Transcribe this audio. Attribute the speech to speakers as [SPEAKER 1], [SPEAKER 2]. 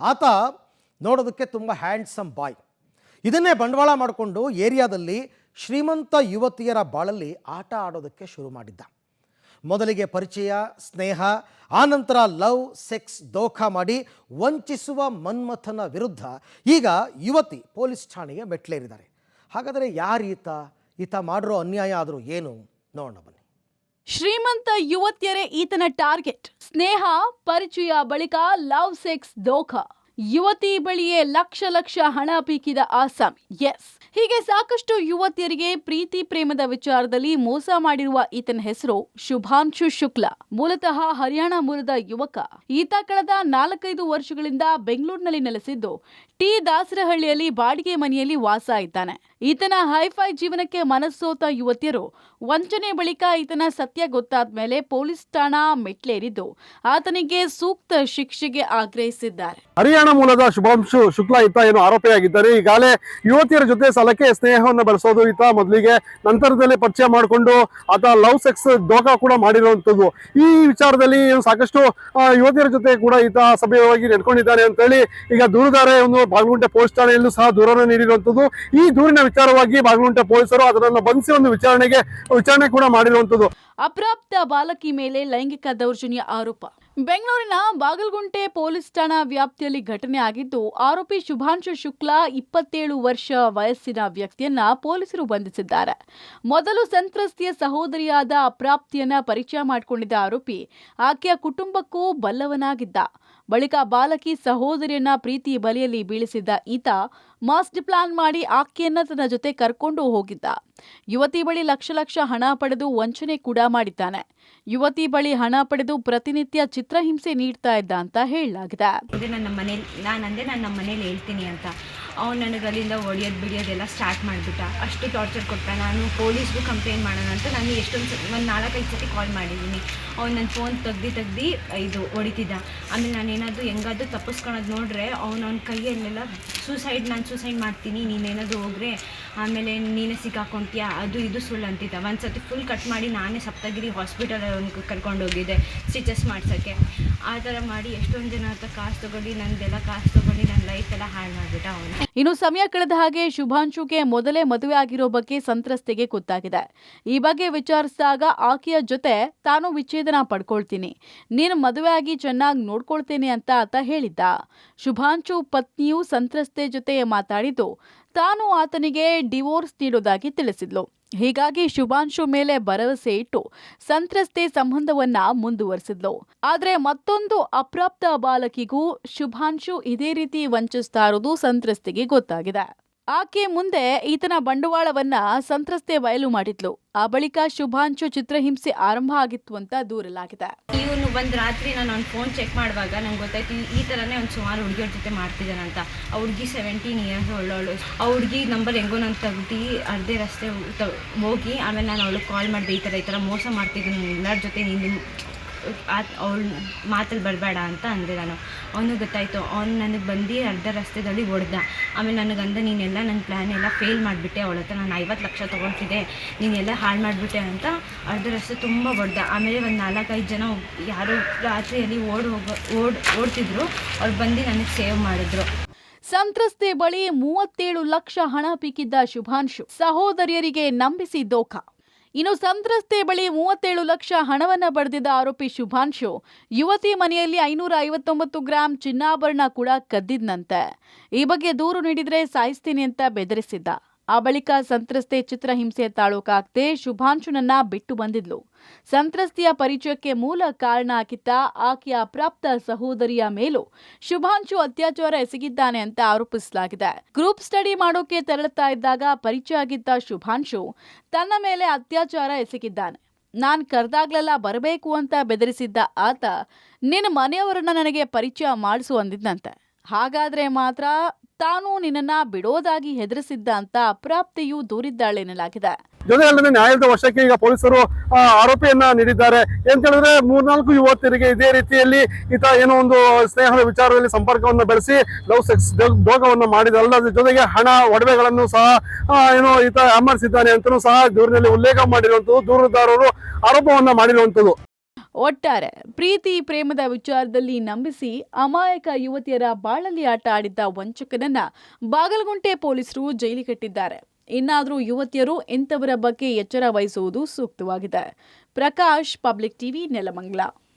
[SPEAKER 1] ಆತ ನೋಡೋದಕ್ಕೆ ತುಂಬ ಹ್ಯಾಂಡ್ಸಮ್ ಬಾಯ್. ಇದನ್ನೇ ಬಂಡವಾಳ ಮಾಡಿಕೊಂಡು ಏರಿಯಾದಲ್ಲಿ ಶ್ರೀಮಂತ ಯುವತಿಯರ ಬಾಳಲ್ಲಿ ಆಟ ಆಡೋದಕ್ಕೆ ಶುರು ಮಾಡಿದ್ದ. ಮೊದಲಿಗೆ ಪರಿಚಯ, ಸ್ನೇಹ, ಆನಂತರ ಲವ್, ಸೆಕ್ಸ್, ದೋಖಾ ಮಾಡಿ ವಂಚಿಸುವ ಮನ್ಮಥನ ವಿರುದ್ಧ ಈಗ ಯುವತಿ ಪೊಲೀಸ್ ಠಾಣೆಗೆ ಮೆಟ್ಲೇರಿದ್ದಾರೆ. ಹಾಗಾದರೆ ಯಾರೀತ? ಈತ ಮಾಡಿರೋ ಅನ್ಯಾಯ ಆದರೂ ಏನು ನೋಡೋಣ ಬನ್ನಿ.
[SPEAKER 2] ಶ್ರೀಮಂತ ಯುವತಿಯರೇ ಈತನ ಟಾರ್ಗೆಟ್. ಸ್ನೇಹ, ಪರಿಚಯ ಬಳಿಕ ಲವ್, ಸೆಕ್ಸ್, ದೋಖಾ. ಯುವತಿ ಬಳಿಯೇ ಲಕ್ಷ ಹಣ ಪೀಕಿದ ಆಸಾಮಿ. ಎಸ್, ಹೀಗೆ ಸಾಕಷ್ಟು ಯುವತಿಯರಿಗೆ ಪ್ರೀತಿ ಪ್ರೇಮದ ವಿಚಾರದಲ್ಲಿ ಮೋಸ ಮಾಡಿರುವ ಈತನ ಹೆಸರು ಶುಭಾಂಶು ಶುಕ್ಲಾ. ಮೂಲತಃ ಹರಿಯಾಣ ಮೂಲದ ಯುವಕ. ಈತ ಕಳೆದ 4-5 ವರ್ಷಗಳಿಂದ ಬೆಂಗಳೂರಿನಲ್ಲಿ ನೆಲೆಸಿದ್ದು ಟಿ ದಾಸರಹಳ್ಳಿಯಲ್ಲಿ ಬಾಡಿಗೆ ಮನೆಯಲ್ಲಿ ವಾಸ ಇದ್ದಾನೆ. ಈತನ ಹೈಫೈ ಜೀವನಕ್ಕೆ ಮನಸ್ಸೋತ ಯುವತಿಯರು ವಂಚನೆ ಬಳಿಕ ಈತನ ಸತ್ಯ ಗೊತ್ತಾದ ಮೇಲೆ ಪೊಲೀಸ್ ಠಾಣಾ ಮೆಟ್ಲೇರಿದ್ದು ಆತನಿಗೆ ಸೂಕ್ತ ಶಿಕ್ಷೆಗೆ ಆಗ್ರಹಿಸಿದ್ದಾರೆ.
[SPEAKER 3] ಹರಿಯಾಣ ಮೂಲದ ಶುಭಾಂಶು ಶುಕ್ಲಾ ಈತ ಏನು ಆರೋಪಿಯಾಗಿದ್ದಾರೆ. ಈಗಾಗಲೇ ಯುವತಿಯರ ಜೊತೆ ಸಲಕ್ಕೆ ಸ್ನೇಹವನ್ನು ಬೆಳೆಸೋದು ಈತ ಮೊದಲಿಗೆ, ನಂತರದಲ್ಲಿ ಪರಿಚಯ ಮಾಡಿಕೊಂಡು ಆತ ಲವ್, ಸೆಕ್ಸ್, ದೋಖಾ ಕೂಡ ಮಾಡಿರುವಂಥದ್ದು. ಈ ವಿಚಾರದಲ್ಲಿ ಸಾಕಷ್ಟು ಯುವತಿಯರ ಜೊತೆ ಕೂಡ ಈತ ಸಭ್ಯವಾಗಿ ನಡ್ಕೊಂಡಿದ್ದಾನೆ ಅಂತ ಹೇಳಿ ಈಗ ದೂರುದಾರೆ ಒಂದು ಬಾಗಲಗುಂಟೆ ಪೊಲೀಸ್ ಠಾಣೆಯಲ್ಲೂ ಸಹ ದೂರನ್ನು ನೀಡಿರುವಂಥದ್ದು. ಈ ದೂರಿನ ವಿಚಾರವಾಗಿ ಬಾಗಲಗುಂಟೆ ಪೊಲೀಸರು ಅದನ್ನು ಬಂಧಿಸಿ ಒಂದು ವಿಚಾರಣೆ ಕೂಡ ಮಾಡಿರುವಂಥದ್ದು.
[SPEAKER 2] ಅಪ್ರಾಪ್ತ ಬಾಲಕಿ ಮೇಲೆ ಲೈಂಗಿಕ ದೌರ್ಜನ್ಯ ಆರೋಪ. ಬೆಂಗಳೂರಿನ ಬಾಗಲಗುಂಟೆ ಪೊಲೀಸ್ ಠಾಣಾ ವ್ಯಾಪ್ತಿಯಲ್ಲಿ ಘಟನೆ ಆಗಿದ್ದು, ಆರೋಪಿ ಶುಭಾಂಶು ಶುಕ್ಲಾ 27 ವರ್ಷ ವಯಸ್ಸಿನ ವ್ಯಕ್ತಿಯನ್ನ ಪೊಲೀಸರು ಬಂಧಿಸಿದ್ದಾರೆ. ಮೊದಲು ಸಂತ್ರಸ್ತೆಯ ಸಹೋದರಿಯಾದ ಅಪ್ರಾಪ್ತಿಯನ್ನ ಪರಿಚಯ ಮಾಡಿಕೊಂಡಿದ್ದ ಆರೋಪಿ ಆಕೆಯ ಕುಟುಂಬಕ್ಕೂ ಬಲ್ಲವನಾಗಿದ್ದ. ಬಳಿಕ ಬಾಲಕಿ ಸಹೋದರಿಯನ್ನ ಪ್ರೀತಿ ಬಲೆಯಲ್ಲಿ ಬೀಳಿಸಿದ್ದ ಈತ ಮಾಸ್ಟರ್ ಪ್ಲಾನ್ ಮಾಡಿ ಆಕೆಯನ್ನ ತನ್ನ ಜೊತೆ ಕರ್ಕೊಂಡು ಹೋಗಿದ್ದ. ಯುವತಿ ಬಳಿ ಲಕ್ಷ ಹಣ ಪಡೆದು ವಂಚನೆ ಕೂಡ ಮಾಡಿದ್ದಾನೆ. ಯುವತಿ ಬಳಿ ಹಣ ಪಡೆದು ಪ್ರತಿನಿತ್ಯ ಚಿತ್ರಹಿಂಸೆ ನೀಡ್ತಾ ಇದ್ದ ಅಂತ ಹೇಳಲಾಗಿದೆ.
[SPEAKER 4] ನಾನು ನಮ್ಮ ಮನೇಲಿ ಹೇಳ್ತೀನಿ ಅಂತ ಅವ್ನು ನನಗೆ ಅಲ್ಲಿಂದ ಬಿಡಿಯೋದೆಲ್ಲ ಸ್ಟಾರ್ಟ್ ಮಾಡಿಬಿಟ್ಟ. ಅಷ್ಟು ಟಾರ್ಚರ್ ಕೊಟ್ಟ. ನಾನು ಪೊಲೀಸ್ಗೂ ಕಂಪ್ಲೇಂಟ್ ಮಾಡೋಣ ಅಂತ ನಾನು ಒಂದು 4-5 ಸತಿ ಕಾಲ್ ಮಾಡಿದ್ದೀನಿ. ಅವ್ನು ನನ್ನ ಫೋನ್ ತೆಗ್ದು ಇದು ಹೊಡಿತಿದ್ದ. ಆಮೇಲೆ ನಾನೇನಾದರೂ ಹೆಂಗಾದ್ರೂ ತಪ್ಪಿಸ್ಕೊಳೋದು ನೋಡ್ರೆ ಅವನ ಕೈಯಲ್ಲೆಲ್ಲ ನಾನು ಸೂಸೈಡ್ ಮಾಡ್ತೀನಿ, ನೀನೇನಾದರೂ ಹೋಗ್ರೆ ಆಮೇಲೆ ನೀನೇ ಸಿಕ್ಕಾಕೊಂತೀಯ, ಅದು ಇದು ಸುಳ್ಳು ಅಂತಿದ್ದ. ಒಂದು ಸತಿ ಫುಲ್ ಕಟ್ ಮಾಡಿ ನಾನೇ ಸಪ್ತಗಿರಿ ಹಾಸ್ಪಿಟಲ್ ಕರ್ಕೊಂಡೋಗಿದ್ದೆ ಸ್ಟಿಚಸ್ ಮಾಡ್ಸೋಕ್ಕೆ. ಆ ಥರ ಮಾಡಿ ಎಷ್ಟೊಂದು ಜನ ಹತ್ರ ಕಾಸು ತೊಗೊಂಡು ನನ್ನ ಲೈಫ್ ಎಲ್ಲ ಹಾಳು ಮಾಡಿಬಿಟ್ಟ ಅವನು.
[SPEAKER 2] ಇನ್ನು ಸಮಯ ಕಳೆದ ಹಾಗೆ ಶುಭಾಂಶುಗೆ ಮೊದಲೇ ಮದುವೆ ಆಗಿರೋ ಬಗ್ಗೆ ಸಂತ್ರಸ್ತೆಗೆ ಗೊತ್ತಾಗಿದೆ. ಈ ಬಗ್ಗೆ ವಿಚಾರಿಸಿದಾಗ ಆಕೆಯ ಜೊತೆ ತಾನು ವಿಚ್ಛೇದನ ಪಡ್ಕೊಳ್ತೀನಿ, ನೀನು ಮದುವೆ ಆಗಿ ಚೆನ್ನಾಗಿ ನೋಡ್ಕೊಳ್ತೇನೆ ಅಂತ ಆತ ಹೇಳಿದ್ದ. ಶುಭಾಂಶು ಪತ್ನಿಯು ಸಂತ್ರಸ್ತೆ ಜೊತೆ ಮಾತಾಡಿದ್ದು ತಾನು ಆತನಿಗೆ ಡಿವೋರ್ಸ್ ನೀಡೋದಾಗಿ ತಿಳಿಸಿದ್ಲು. ಹೀಗಾಗಿ ಶುಭಾಂಶು ಮೇಲೆ ಭರವಸೆ ಇಟ್ಟು ಸಂತ್ರಸ್ತೆ ಸಂಬಂಧವನ್ನ ಮುಂದುವರೆಸಿದ್ಲು. ಆದ್ರೆ ಮತ್ತೊಂದು ಅಪ್ರಾಪ್ತ ಬಾಲಕಿಗೂ ಶುಭಾಂಶು ಇದೇ ರೀತಿ ವಂಚಿಸ್ತಾ ಇರೋದು ಸಂತ್ರಸ್ತೆಗೆ ಗೊತ್ತಾಗಿದೆ. ಆಕೆ ಮುಂದೆ ಈತನ ಬಂಡವಾಳವನ್ನ ಸಂತ್ರಸ್ತೆ ಬಯಲು ಮಾಡಿದ್ಲು. ಆ ಬಳಿಕ ಶುಭಾಂಶು ಚಿತ್ರಹಿಂಸೆ ಆರಂಭ ಆಗಿತ್ತು ಅಂತ ದೂರಲಾಗಿದೆ.
[SPEAKER 4] ಇವನು ಒಂದು ರಾತ್ರಿ ನಾನು ಅವ್ನ ಫೋನ್ ಚೆಕ್ ಮಾಡುವಾಗ ನಂಗೆ ಗೊತ್ತಾಯ್ತು ಈ ಥರನೇ ಒಂದು ಸುಮಾರು ಹುಡುಗಿಯವ್ರ ಜೊತೆ ಮಾಡ್ತಿದ್ದಾನಂತ. ಆ ಹುಡುಗಿ 17 ಇಯರ್ಸ್ ಒಳ್ಳವಳು. ಆ ಹುಡುಗಿ ನಂಬರ್ ಹೆಂಗೋ ನಾನು ತೆಗ್ದು ಅರ್ಧೇ ರಸ್ತೆ ಹೋಗಿ ಆಮೇಲೆ ನಾನು ಅವಳಿಗೆ ಕಾಲ್ ಮಾಡಿದೆ, ಈ ಥರ ಮೋಸ ಮಾಡ್ತಿದ್ದೀನಿ, ಎಲ್ಲರ ಜೊತೆ ನೀನು ಅವಳು ಮಾತಲ್ಲಿ ಬರಬೇಡ ಅಂತ ಅಂದೆ ನಾನು. ಅವನು ಗೊತ್ತಾಯಿತು. ಅವ್ನು ನನಗೆ ಬಂದು ಅರ್ಧ ರಸ್ತೆದಲ್ಲಿ ಹೊಡೆದ. ಆಮೇಲೆ ನನಗಂದ ನೀನೆಲ್ಲ ನನ್ನ ಪ್ಲ್ಯಾನ್ ಎಲ್ಲ ಫೇಲ್ ಮಾಡಿಬಿಟ್ಟೆ, ಅವಳ ಹತ್ರ ನಾನು 50 ಲಕ್ಷ ತೊಗೊಳ್ತಿದ್ದೆ, ನೀನೆಲ್ಲ ಹಾಳು ಮಾಡಿಬಿಟ್ಟೆ ಅಂತ ಅರ್ಧ ರಸ್ತೆ ತುಂಬ ಹೊಡೆದ. ಆಮೇಲೆ ಒಂದು 4-5 ಜನ ಯಾರೋ ರಾತ್ರಿಯಲ್ಲಿ ಓಡ್ತಿದ್ರು, ಅವ್ರು ಬಂದು ನನಗೆ ಸೇವ್ ಮಾಡಿದ್ರು.
[SPEAKER 2] ಸಂತ್ರಸ್ತೆ ಬಳಿ 37 ಲಕ್ಷ ಹಣ ಪೀಕಿದ್ದ ಶುಭಾಂಶು ಸಹೋದರಿಯರಿಗೆ ನಂಬಿಸಿ ದೋಖಾ. ಇನ್ನು ಸಂತ್ರಸ್ತೆ ಬಳಿ 37 ಲಕ್ಷ ಹಣವನ್ನ ಪಡೆದಿದ್ದ ಆರೋಪಿ ಶುಭಾಂಶು ಯುವತಿ ಮನೆಯಲ್ಲಿ 559 ಗ್ರಾಂ ಚಿನ್ನಾಭರಣ ಕೂಡ ಕದ್ದಿದ್ನಂತೆ. ಈ ಬಗ್ಗೆ ದೂರು ನೀಡಿದ್ರೆ ಸಾಯಿಸ್ತೀನಿ ಅಂತ ಬೆದರಿಸಿದ್ದ. ಆ ಬಳಿಕ ಸಂತ್ರಸ್ತೆ ಚಿತ್ರಹಿಂಸೆ ತಾಳೋಕಾಗದೆ ಶುಭಾಂಶುನನ್ನ ಬಿಟ್ಟು ಬಂದಿದ್ಲು. ಸಂತ್ರಸ್ತೆಯ ಪರಿಚಯಕ್ಕೆ ಮೂಲ ಕಾರಣ ಆಗಿದ್ದ ಆಕೆಯ ಅಪ್ರಾಪ್ತ ಸಹೋದರಿಯ ಮೇಲೂ ಶುಭಾಂಶು ಅತ್ಯಾಚಾರ ಎಸಗಿದ್ದಾನೆ ಅಂತ ಆರೋಪಿಸಲಾಗಿದೆ. ಗ್ರೂಪ್ ಸ್ಟಡಿ ಮಾಡೋಕೆ ತೆರಳುತ್ತಾ ಇದ್ದಾಗ ಪರಿಚಯ ಆಗಿದ್ದ ಶುಭಾಂಶು ತನ್ನ ಮೇಲೆ ಅತ್ಯಾಚಾರ ಎಸಗಿದ್ದಾನೆ. ನಾನ್ ಕರೆದಾಗ್ಲೆಲ್ಲ ಬರಬೇಕು ಅಂತ ಬೆದರಿಸಿದ್ದ ಆತ ನಿನ್ನ ಮನೆಯವರನ್ನ ನನಗೆ ಪರಿಚಯ ಮಾಡಿಸು ಅಂದಿದ್ದಂತೆ. ಹಾಗಾದ್ರೆ ಮಾತ್ರ ತಾನು ನಿನ್ನನ್ನ ಬಿಡೋದಾಗಿ ಹೆದರಿಸಿದ್ದ ಅಂತ ಅಪ್ರಾಪ್ತೆಯು ದೂರಿದ್ದಾಳೆ ಎನ್ನಲಾಗಿದೆ.
[SPEAKER 3] ಜೊತೆ ಅಲ್ಲದೆ ನ್ಯಾಯದ ವಶಕ್ಕೆ ಈಗ ಪೊಲೀಸರು ಆರೋಪಿಯನ್ನ ನೀಡಿದ್ದಾರೆ. ಏನ್ ಹೇಳಿದ್ರೆ 3-4 ಯುವತಿಯರಿಗೆ ಇದೇ ರೀತಿಯಲ್ಲಿ ಈತ ಏನೋ ಒಂದು ಸ್ನೇಹದ ವಿಚಾರದಲ್ಲಿ ಸಂಪರ್ಕವನ್ನು ಬೆಳೆಸಿ ಲವ್ ಸೆಕ್ಸ್ ದೋಖವನ್ನು ಮಾಡಿದಲ್ಲದ ಜೊತೆಗೆ ಹಣ ಒಡವೆಗಳನ್ನು ಸಹ ಏನೋ ಈತ ಅಮರ್ಸಿದ್ದಾನೆ ಅಂತಲೂ ಸಹ ದೂರಿನಲ್ಲಿ ಉಲ್ಲೇಖ ಮಾಡಿರುವಂತದ್ದು, ದೂರುದಾರರು ಆರೋಪವನ್ನ ಮಾಡಿರುವಂತದ್ದು.
[SPEAKER 2] ಒಟ್ಟಾರೆ ಪ್ರೀತಿ ಪ್ರೇಮದ ವಿಚಾರದಲ್ಲಿ ನಂಬಿಸಿ ಅಮಾಯಕ ಯುವತಿಯರ ಬಾಳಲ್ಲಿ ಆಟ ಆಡಿದ್ದ ವಂಚಕನನ್ನ ಬಾಗಲಗುಂಟೆ ಪೊಲೀಸರು ಜೈಲಿಗಟ್ಟಿದ್ದಾರೆ. ಇನ್ನಾದರೂ ಯುವತಿಯರು ಇಂಥವರ ಬಗ್ಗೆ ಎಚ್ಚರ ವಹಿಸುವುದು ಸೂಕ್ತವಾಗಿದೆ. Prakash, public TV, Nelamangala.